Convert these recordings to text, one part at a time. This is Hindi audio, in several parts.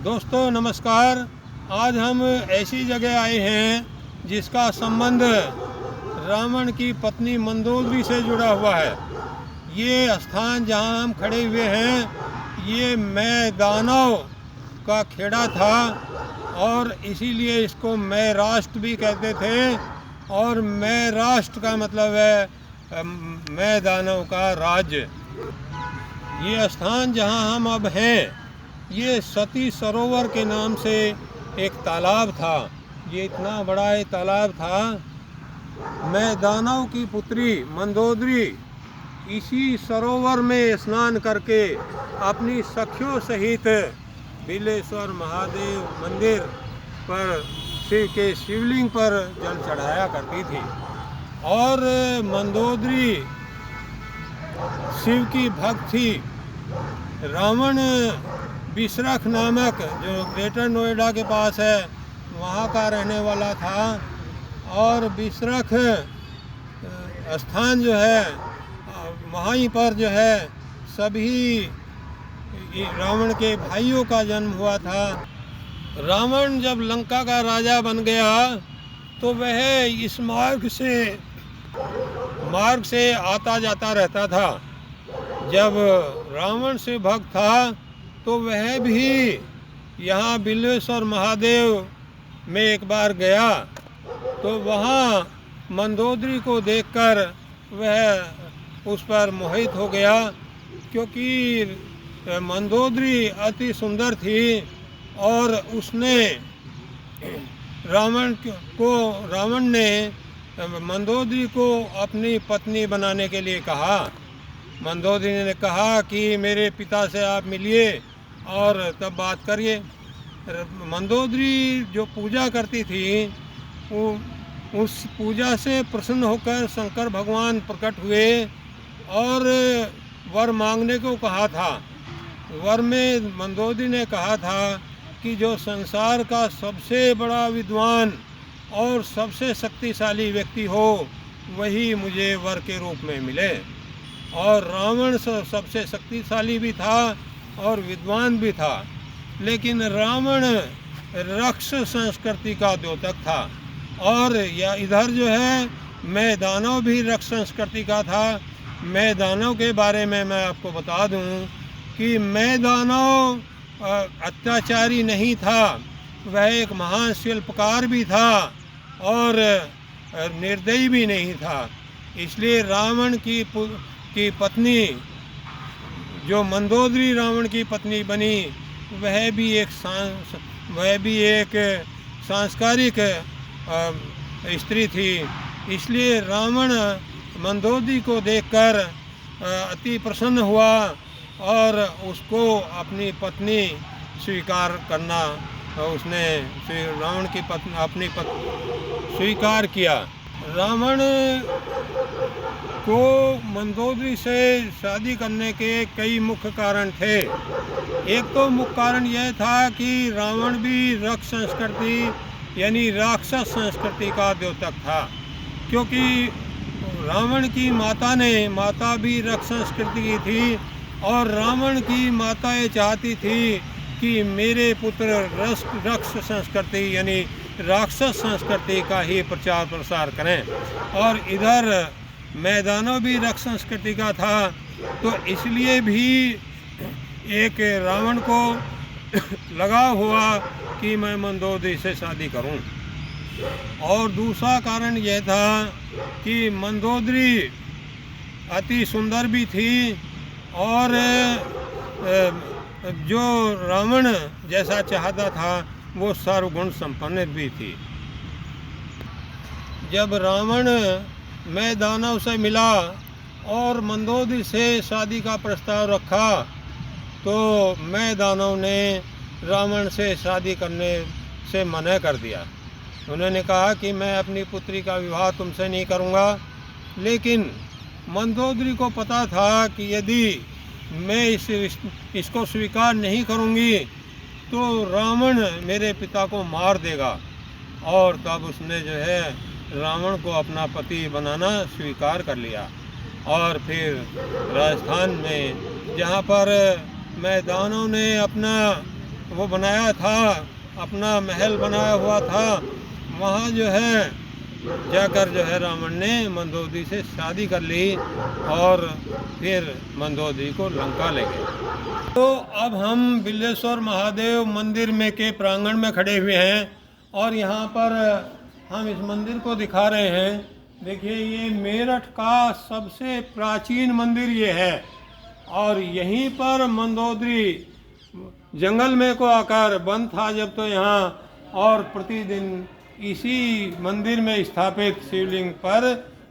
दोस्तों नमस्कार। आज हम ऐसी जगह आए हैं जिसका संबंध रावण की पत्नी मंदोदरी से जुड़ा हुआ है। ये स्थान जहां हम खड़े हुए हैं ये मैं दानव का खेड़ा था और इसीलिए इसको मैं राष्ट्र भी कहते थे। और मैं राष्ट्र का मतलब है मैं दानव का राज्य। ये स्थान जहां हम अब हैं ये सती सरोवर के नाम से एक तालाब था। ये इतना बड़ा एक तालाब था। मैं दानव की पुत्री मंदोदरी इसी सरोवर में स्नान करके अपनी सखियों सहित बिलेश्वर महादेव मंदिर पर शिव के शिवलिंग पर जल चढ़ाया करती थी। और मंदोदरी शिव की भक्त थी। रावण बिसरख नामक जो ग्रेटर नोएडा के पास है वहाँ का रहने वाला था। और बिसरख स्थान जो है वहीं पर जो है सभी रावण के भाइयों का जन्म हुआ था। रावण जब लंका का राजा बन गया तो वह इस मार्ग से आता जाता रहता था। जब रावण से भक्त था तो वह भी यहाँ बिलेश्वर महादेव में एक बार गया तो वहाँ मंदोदरी को देखकर वह उस पर मोहित हो गया, क्योंकि मंदोदरी अति सुंदर थी। और उसने रावण ने मंदोदरी को अपनी पत्नी बनाने के लिए कहा। मंदोदरी ने कहा कि मेरे पिता से आप मिलिए और तब बात करिए। मंदोदरी जो पूजा करती थी उस पूजा से प्रसन्न होकर शंकर भगवान प्रकट हुए और वर मांगने को कहा था। वर में मंदोदरी ने कहा था कि जो संसार का सबसे बड़ा विद्वान और सबसे शक्तिशाली व्यक्ति हो वही मुझे वर के रूप में मिले। और रावण सबसे शक्तिशाली भी था और विद्वान भी था, लेकिन रावण राक्षस संस्कृति का द्योतक था। और या इधर जो है मैं दानव भी राक्षस संस्कृति का था। मैं दानव के बारे में मैं आपको बता दूं कि मैं दानव अत्याचारी नहीं था, वह एक महान शिल्पकार भी था और निर्दयी भी नहीं था। इसलिए रावण की पत्नी जो मंदोदरी रावण की पत्नी बनी वह भी एक सांस्कारिक स्त्री थी। इसलिए रावण मंदोदरी को देखकर अति प्रसन्न हुआ और उसको अपनी पत्नी स्वीकार करना उसने रावण की पत्नी स्वीकार किया। रावण को मंदोदरी से शादी करने के कई मुख्य कारण थे। एक तो मुख्य कारण यह था कि रावण भी राक्षस संस्कृति यानी राक्षस संस्कृति का द्योतक था, क्योंकि रावण की माता भी राक्षस संस्कृति की थी और रावण की माता ये चाहती थी कि मेरे पुत्र राक्षस संस्कृति यानी राक्षस संस्कृति का ही प्रचार प्रसार करें। और इधर मैदानों भी राक्षस संस्कृति का था, तो इसलिए भी एक रावण को लगा हुआ कि मैं मंदोदरी से शादी करूं। और दूसरा कारण यह था कि मंदोदरी अति सुंदर भी थी और जो रावण जैसा चाहता था वो सर्वगुण संपन्न भी थी। जब रावण मैं दानव से मिला और मंदोदरी से शादी का प्रस्ताव रखा तो मैं दानव ने रावण से शादी करने से मना कर दिया। उन्होंने कहा कि मैं अपनी पुत्री का विवाह तुमसे नहीं करूंगा। लेकिन मंदोदरी को पता था कि यदि मैं इसको स्वीकार नहीं करूंगी तो रावण मेरे पिता को मार देगा। और तब उसने जो है रावण को अपना पति बनाना स्वीकार कर लिया। और फिर राजस्थान में जहाँ पर मैदानों ने अपना वो बनाया था, अपना महल बनाया हुआ था, वहाँ जो है जाकर जो है रावण ने मंदोदरी से शादी कर ली और फिर मंदोदरी को लंका ले गए। तो अब हम बिल्लेश्वर महादेव मंदिर में के प्रांगण में खड़े हुए हैं और यहाँ पर हम इस मंदिर को दिखा रहे हैं। देखिए, ये मेरठ का सबसे प्राचीन मंदिर ये है और यहीं पर मंदोदरी जंगल में को आकर बंद था जब, तो यहाँ और प्रतिदिन इसी मंदिर में स्थापित शिवलिंग पर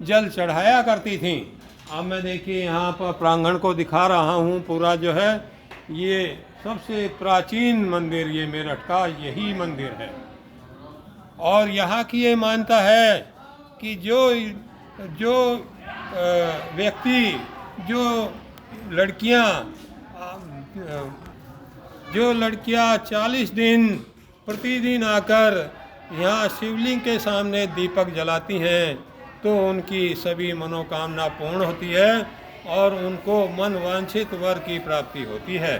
जल चढ़ाया करती थी। अब मैं देखिए यहाँ पर प्रांगण को दिखा रहा हूँ पूरा जो है, ये सबसे प्राचीन मंदिर ये मेरठ का यही मंदिर है। और यहाँ की ये मान्यता है कि जो व्यक्ति, जो लड़कियाँ 40 दिन प्रतिदिन आकर यहाँ शिवलिंग के सामने दीपक जलाती हैं तो उनकी सभी मनोकामना पूर्ण होती है और उनको मन वांछित वर की प्राप्ति होती है।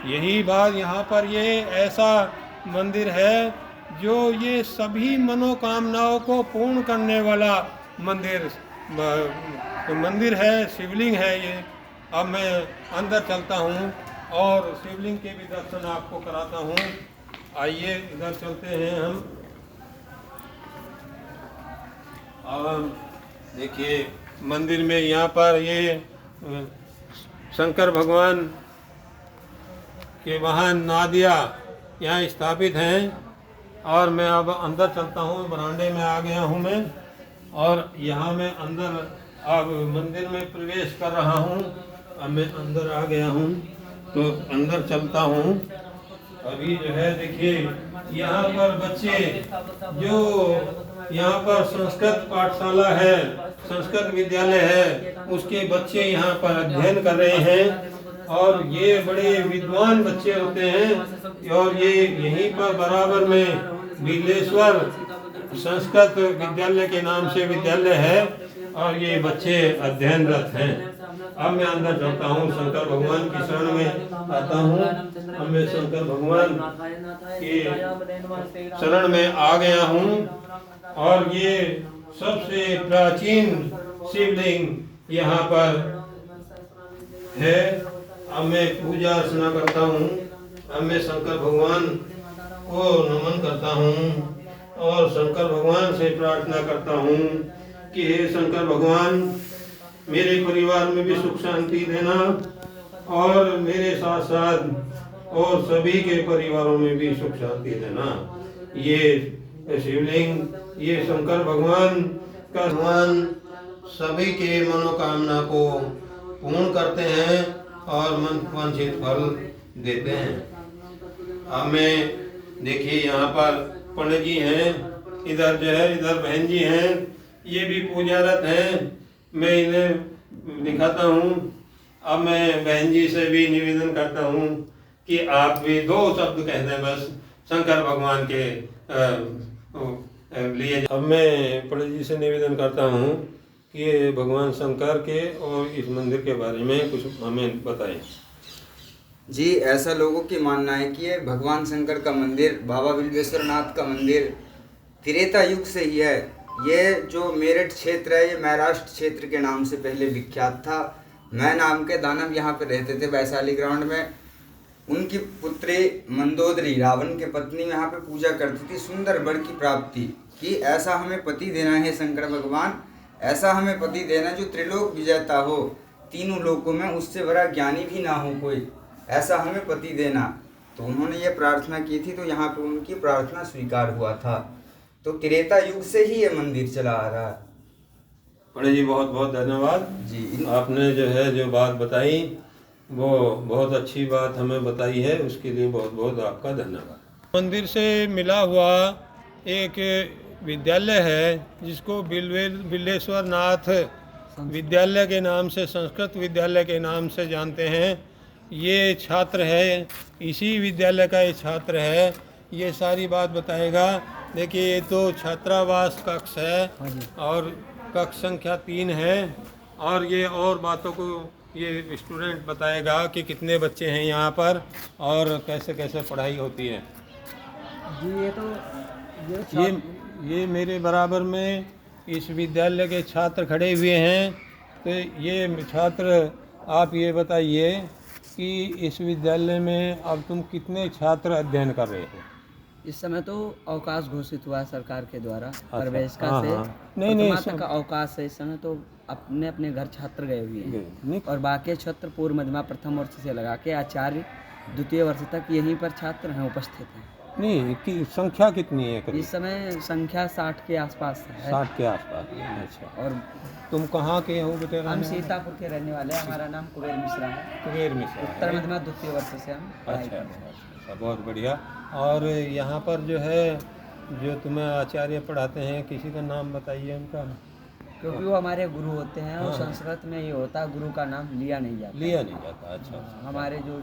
यही बात यहाँ पर ये ऐसा मंदिर है जो ये सभी मनोकामनाओं को पूर्ण करने वाला मंदिर है, शिवलिंग है ये। अब मैं अंदर चलता हूँ और शिवलिंग के भी दर्शन आपको कराता हूँ। आइए इधर चलते हैं हम। अब देखिए मंदिर में यहाँ पर ये शंकर भगवान के वाहन नादिया यहाँ स्थापित हैं और मैं अब अंदर चलता हूँ। बरामदे में आ गया हूँ मैं और यहाँ मैं अंदर अब मंदिर में प्रवेश कर रहा हूँ। अब मैं अंदर आ गया हूँ तो अंदर चलता हूँ। अभी जो है देखिए यहाँ पर बच्चे, जो यहाँ पर संस्कृत पाठशाला है, संस्कृत विद्यालय है, उसके बच्चे यहाँ पर अध्ययन कर रहे हैं और ये बड़े विद्वान बच्चे होते हैं। और ये यहीं पर बराबर में बिल्लेश्वर संस्कृत विद्यालय के नाम से विद्यालय है और ये बच्चे अध्ययनरत हैं। अब मैं अंदर चलता हूँ, शंकर भगवान की शरण में आता हूँ। अब मैं शंकर भगवान के शरण में आ गया हूँ और ये सबसे प्राचीन शिवलिंग यहाँ पर है। अब मैं पूजा अर्चना करता हूँ। अब मैं शंकर भगवान को नमन करता हूँ और शंकर भगवान से प्रार्थना करता हूँ कि हे शंकर भगवान, मेरे परिवार में भी सुख शांति देना और मेरे साथ साथ और सभी के परिवारों में भी सुख शांति देना। ये शिवलिंग, ये शंकर भगवान का भगवान सभी के मनोकामना को पूर्ण करते हैं और मन वांछित फल देते हैं। अब मैं देखिए यहाँ पर पंडित जी हैं, इधर जो है इधर बहन जी हैं, ये भी पूजारत हैं। मैं इन्हें दिखाता हूँ। अब मैं बहन जी से भी निवेदन करता हूँ कि आप भी 2 शब्द कह दें बस शंकर भगवान के लिए। अब मैं पंडित जी से निवेदन करता हूँ कि भगवान शंकर के और इस मंदिर के बारे में कुछ हमें बताएं। जी, ऐसा लोगों की मानना है कि ये भगवान शंकर का मंदिर, बाबा बिल्वेश्वर नाथ का मंदिर त्रेता युग से ही है। ये जो मेरठ क्षेत्र है, ये महाराष्ट्र क्षेत्र के नाम से पहले विख्यात था। मैं नाम के दानव यहाँ पे रहते थे वैशाली ग्राउंड में। उनकी पुत्री मंदोदरी, रावण के पत्नी, यहाँ पे पूजा करती थी सुंदर वर की प्राप्ति कि ऐसा हमें पति देना है शंकर भगवान, ऐसा हमें पति देना जो त्रिलोक विजेता हो, तीनों लोकों में उससे बड़ा ज्ञानी भी ना हो कोई, ऐसा हमें पति देना। तो उन्होंने ये प्रार्थना की थी तो यहाँ पे उनकी प्रार्थना स्वीकार हुआ था। तो त्रेता युग से ही ये मंदिर चला आ रहा है। पंडित जी बहुत बहुत धन्यवाद जी। आपने जो है जो बात बताई वो बहुत अच्छी बात हमें बताई है, उसके लिए बहुत बहुत आपका धन्यवाद। मंदिर से मिला हुआ एक विद्यालय है जिसको बिल्लेश्वर नाथ विद्यालय के नाम से, संस्कृत विद्यालय के नाम से जानते हैं। ये छात्र है, इसी विद्यालय का ये छात्र है, ये सारी बात बताएगा। देखिए ये तो छात्रावास कक्ष है और कक्ष संख्या 3 है और ये और बातों को ये स्टूडेंट बताएगा कि कितने बच्चे हैं यहाँ पर और कैसे कैसे पढ़ाई होती है। जी ये मेरे बराबर में इस विद्यालय के छात्र खड़े हुए हैं। तो ये छात्र, आप ये बताइए कि इस विद्यालय में अब तुम कितने छात्र अध्ययन कर रहे हो? इस समय तो अवकाश घोषित हुआ है सरकार के द्वारा, प्रवेशिका हाँ, से हाँ। नहीं, प्रथमा तक का अवकाश है। इस समय तो अपने अपने घर छात्र गए हुए हैं नहीं, और बाकी छात्र पूर्व मध्यमा प्रथम वर्ष से लगा के आचार्य द्वितीय वर्ष तक यहीं पर छात्र हैं, उपस्थित हैं। नहीं कि संख्या कितनी है करीब? इस समय संख्या 60 के आसपास है। 60 के आसपास। अच्छा, और तुम कहाँ के हो बेटे? हम सीतापुर के रहने वाले हैं। हमारा नाम कुबेर मिश्रा है। कुबेर मिश्रा। उत्तर मध्यमा द्वितीय वर्ष से हम पढ़ाई अच्छा, कर रहे हैं। अच्छा, बहुत बढ़िया। और यहाँ पर जो है, जो तुम्हें आचार्य पढ़ाते हैं, किसी का नाम बताइए उनका। क्योंकि वो हमारे गुरु होते हैं और संस्कृत में ये होता है, गुरु का नाम लिया नहीं जाता। लिया नहीं जाता। अच्छा, हमारे जो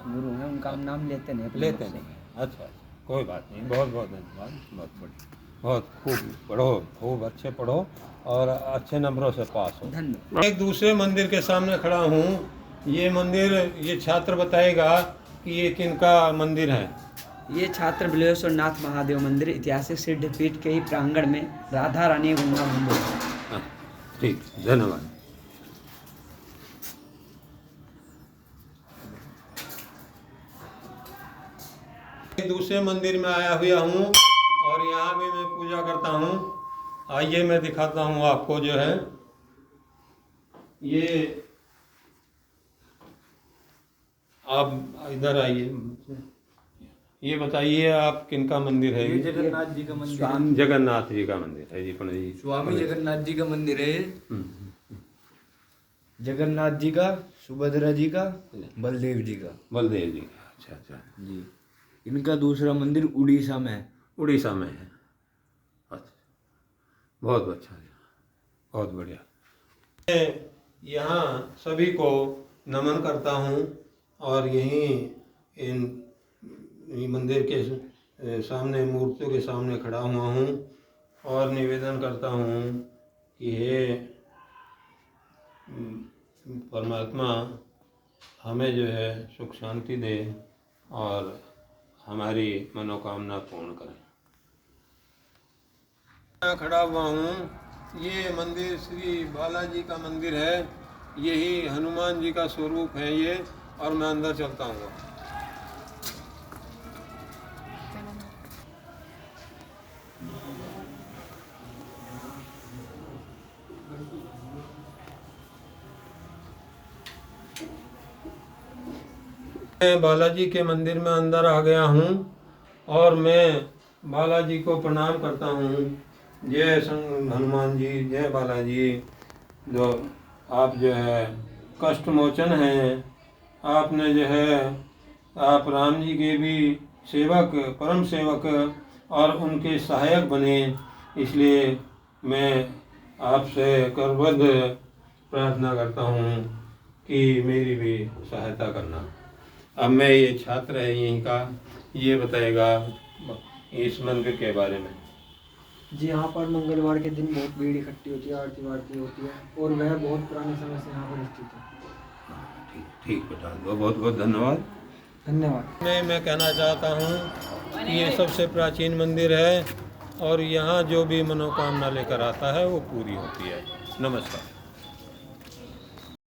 गुरु हैं उनका हम नाम लेते नहीं। लेते नहीं। अच्छा, कोई बात नहीं। बहुत बहुत धन्यवाद। बहुत बढ़िया, बहुत खूब पढ़ो, खूब अच्छे पढ़ो और अच्छे नंबरों से पास हो। धन्यवाद। एक दूसरे मंदिर के सामने खड़ा हूँ। ये मंदिर, ये छात्र बताएगा कि ये किनका मंदिर है। ये छात्र बिलेश्वर नाथ महादेव मंदिर ऐतिहासिक सिद्धपीठ के ही प्रांगण में राधा रानी गंगा मंदिर है। हाँ, ठीक, धन्यवाद। दूसरे मंदिर में आया हुआ हूँ और यहाँ भी मैं पूजा करता हूँ। आइए मैं दिखाता हूँ आपको। जो है ये, आप इधर आइए। ये बताइए आप किनका मंदिर है? ये जगन्नाथ जी का मंदिर है। स्वामी जगन्नाथ जी का मंदिर है जी। पंडित जी, स्वामी जगन्नाथ जी का मंदिर है। हम्म, जगन्नाथ जी का, सुभद्रा जी का, बलदेव जी का। बलदेव जी का। अच्छा अच्छा जी, इनका दूसरा मंदिर उड़ीसा में है। उड़ीसा में है। अच्छा, बहुत अच्छा, बहुत बढ़िया। मैं यहाँ सभी को नमन करता हूँ और यहीं इन मंदिर के सामने, मूर्तियों के सामने खड़ा हुआ हूँ और निवेदन करता हूँ कि हे परमात्मा, हमें जो है सुख शांति दे और हमारी मनोकामना पूर्ण करें। मैं खड़ा हुआ हूँ। ये मंदिर श्री बालाजी का मंदिर है। यही हनुमान जी का स्वरूप है ये। और मैं अंदर चलता हूँ। मैं बालाजी के मंदिर में अंदर आ गया हूँ और मैं बालाजी को प्रणाम करता हूँ। जय हनुमान जी, जय बालाजी। जो आप जो है कष्ट मोचन हैं। आपने जो है, आप राम जी के भी सेवक, परम सेवक और उनके सहायक बने। इसलिए मैं आपसे करबद्ध प्रार्थना करता हूँ कि मेरी भी सहायता करना। अब मैं, ये छात्र है यहीं का, ये बताएगा इस मंदिर के बारे में। जी, यहाँ पर मंगलवार के दिन बहुत भीड़ इकट्ठी होती है, आरती वारती होती है और वह बहुत पुराने समय से यहाँ पर स्थित है। ठीक ठीक बेटा, बहुत बहुत धन्यवाद। धन्यवाद। मैं कहना चाहता हूँ कि ये सबसे प्राचीन मंदिर है और यहाँ जो भी मनोकामना लेकर आता है वो पूरी होती है। नमस्कार।